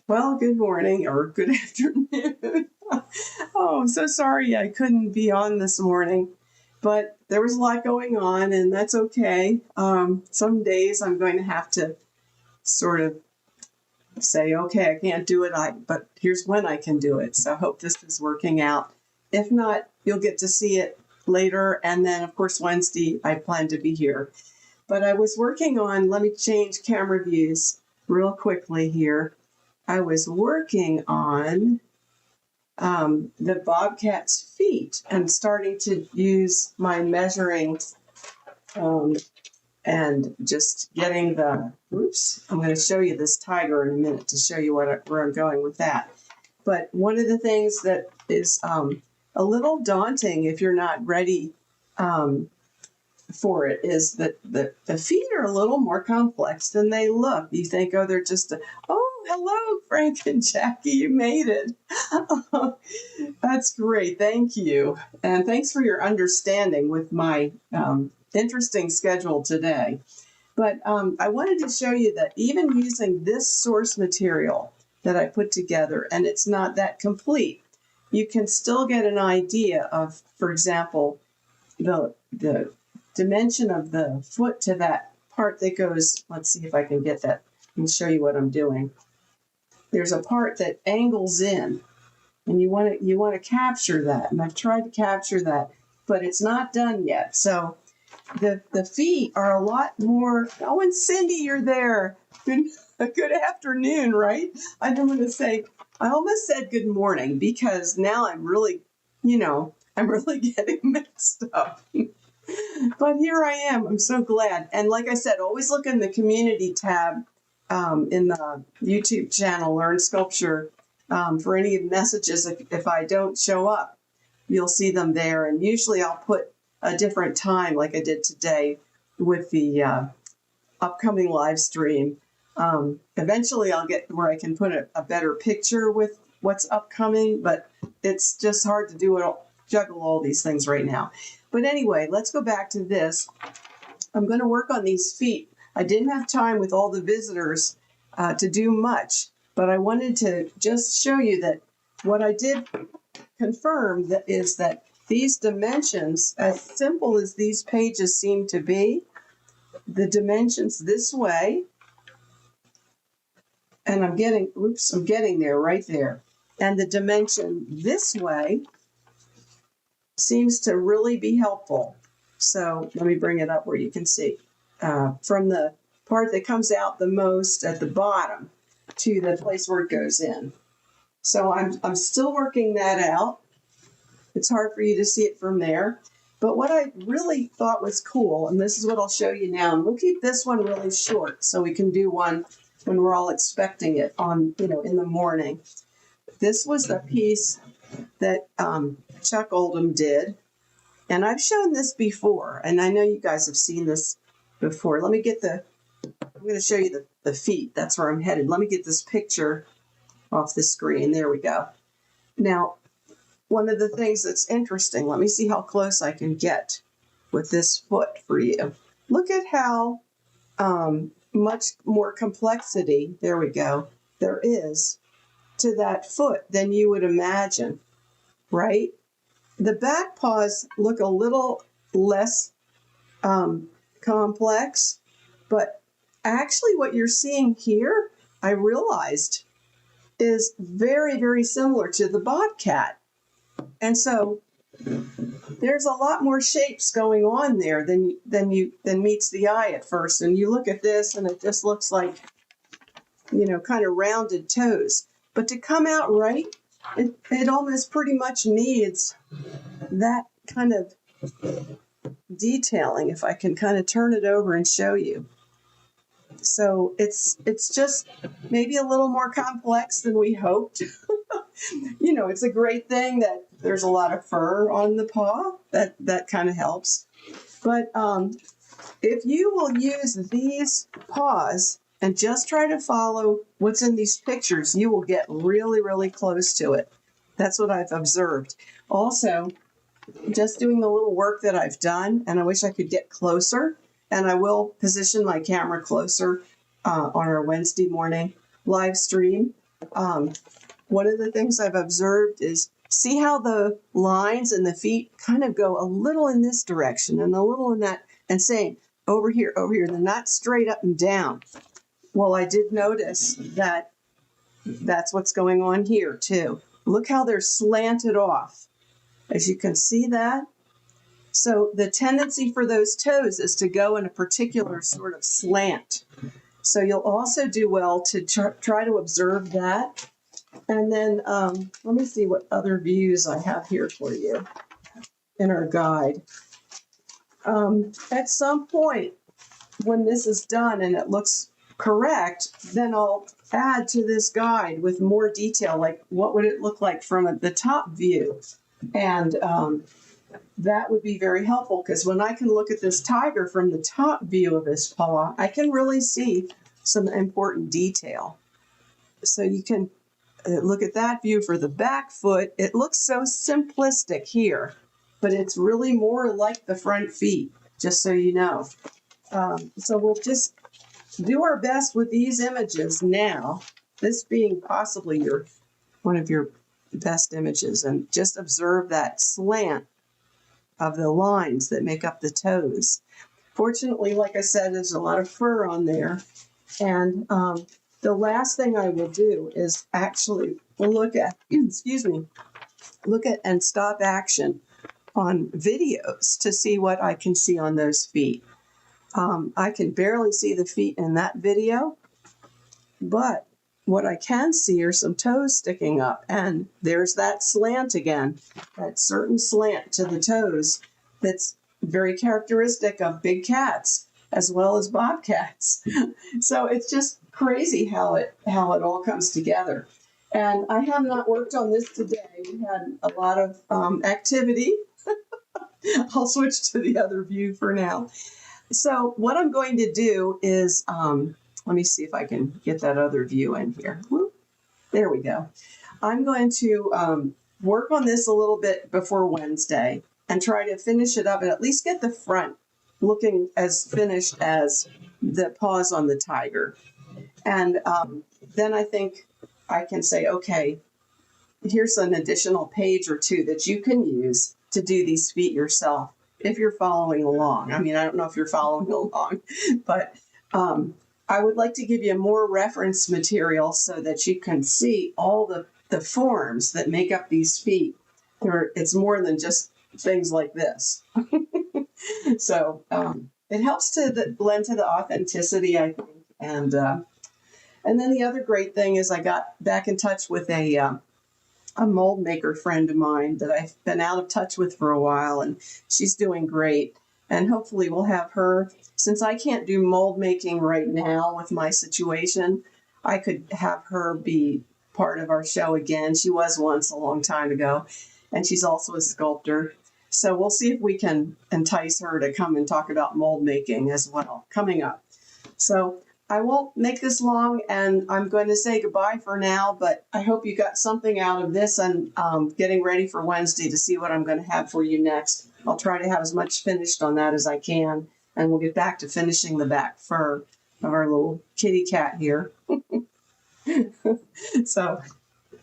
Well, good morning or good afternoon. Oh, I'm so sorry I couldn't be on this morning, but there was a lot going on, and that's okay. Some days I'm going to have to sort of say, okay, I can't do it, but here's when I can do it. So I hope this is working out. If not, you'll get to see it later. And then, of course, Wednesday, I plan to be here. But I was working on, let me change camera views real quickly here. I was working on the bobcat's feet and starting to use my measuring um, and just getting I'm going to show you this tiger in a minute to show you where I'm going with that. But one of the things that is a little daunting if you're not ready for it is that the feet are a little more complex than they look. You think, oh, they're just, hello, Frank and Jackie, you made it. That's great. Thank you. And thanks for your understanding with my interesting schedule today. But I wanted to show you that even using this source material that I put together, and it's not that complete, you can still get an idea of, for example, the dimension of the foot to that part that goes, let's see if I can get that and show you what I'm doing. There's a part that angles in, and you want to capture that. And I've tried to capture that, but it's not done yet. So the feet are a lot more. Oh, and Cindy, you're there. Good afternoon, right? I almost said good morning because now I'm really getting mixed up. But here I am. I'm so glad. And like I said, always look in the community tab in the YouTube channel, Learn Sculpture, for any messages. If I don't show up, you'll see them there. And usually I'll put a different time like I did today with the upcoming live stream. Eventually I'll get where I can put a better picture with what's upcoming, but it's just hard to juggle all these things right now. But anyway, let's go back to this. I'm going to work on these feet. I didn't have time with all the visitors to do much, but I wanted to just show you that what I did confirm is that these dimensions, as simple as these pages seem to be, the dimensions this way, and I'm getting there right there, and the dimension this way seems to really be helpful. So let me bring it up where you can see from the part that comes out the most at the bottom to the place where it goes in. So I'm still working that out. It's hard for you to see it from there. But what I really thought was cool, and this is what I'll show you now, and we'll keep this one really short so we can do one when we're all expecting it in the morning. This was the piece that Chuck Oldham did. And I've shown this before, and I know you guys have seen this before. I'm going to show you the feet. That's where I'm headed. Let me get this picture off the screen. There we go. Now, one of the things that's interesting, let me see how close I can get with this foot for you. Look at how much more complexity, there we go, there is to that foot than you would imagine, right? The back paws look a little less complex, but actually what you're seeing here, I realized, is very, very similar to the bobcat. And so there's a lot more shapes going on there than meets the eye at first. And you look at this and it just looks like, kind of rounded toes. But to come out right, it almost pretty much needs that kind of detailing, if I can kind of turn it over and show you. So it's just maybe a little more complex than we hoped. It's a great thing that there's a lot of fur on the paw. That kind of helps. But if you will use these paws and just try to follow what's in these pictures, you will get really, really close to it. That's what I've observed. Also, just doing the little work that I've done, and I wish I could get closer, and I will position my camera closer on our Wednesday morning live stream. one of the things I've observed is see how the lines in the feet kind of go a little in this direction and a little in that, and saying over here, they're not straight up and down. Well, I did notice that that's what's going on here too. Look how they're slanted off. As you can see that. So the tendency for those toes is to go in a particular sort of slant. So you'll also do well to try to observe that. And then let me see what other views I have here for you in our guide. At some point when this is done and it looks correct, then I'll add to this guide with more detail, like what would it look like from the top view. And that would be very helpful, because when I can look at this tiger from the top view of his paw, I can really see some important detail. So you can look at that view for the back foot. It looks so simplistic here, but it's really more like the front feet, just so you know. So we'll just do our best with these images now, this being possibly one of your best images, and just observe that slant of the lines that make up the toes. Fortunately, like I said, there's a lot of fur on there. And the last thing I will do is actually look at, look at and stop action on videos to see what I can see on those feet. I can barely see the feet in that video, but what I can see are some toes sticking up, and there's that slant again, that certain slant to the toes that's very characteristic of big cats as well as bobcats. So it's just crazy how it all comes together. And I have not worked on this today. We had a lot of activity. I'll switch to the other view for now. So what I'm going to do is, let me see if I can get that other view in here. Whoop, there we go. I'm going to work on this a little bit before Wednesday and try to finish it up and at least get the front looking as finished as the paws on the tiger. And then I think I can say, okay, here's an additional page or two that you can use to do these feet yourself if you're following along. I mean, I don't know if you're following along, but I would like to give you more reference material so that you can see all the forms that make up these feet. It's more than just things like this. So it helps to blend to the authenticity, I think. And then the other great thing is I got back in touch with a mold maker friend of mine that I've been out of touch with for a while, and she's doing great. And hopefully we'll have her, since I can't do mold making right now with my situation, I could have her be part of our show again. She was once a long time ago, and she's also a sculptor. So we'll see if we can entice her to come and talk about mold making as well, coming up. So I won't make this long, and I'm going to say goodbye for now, but I hope you got something out of this, and getting ready for Wednesday to see what I'm going to have for you next. I'll try to have as much finished on that as I can, and we'll get back to finishing the back fur of our little kitty cat here. So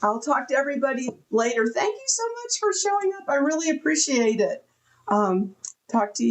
I'll talk to everybody later. Thank you so much for showing up. I really appreciate it. Talk to you.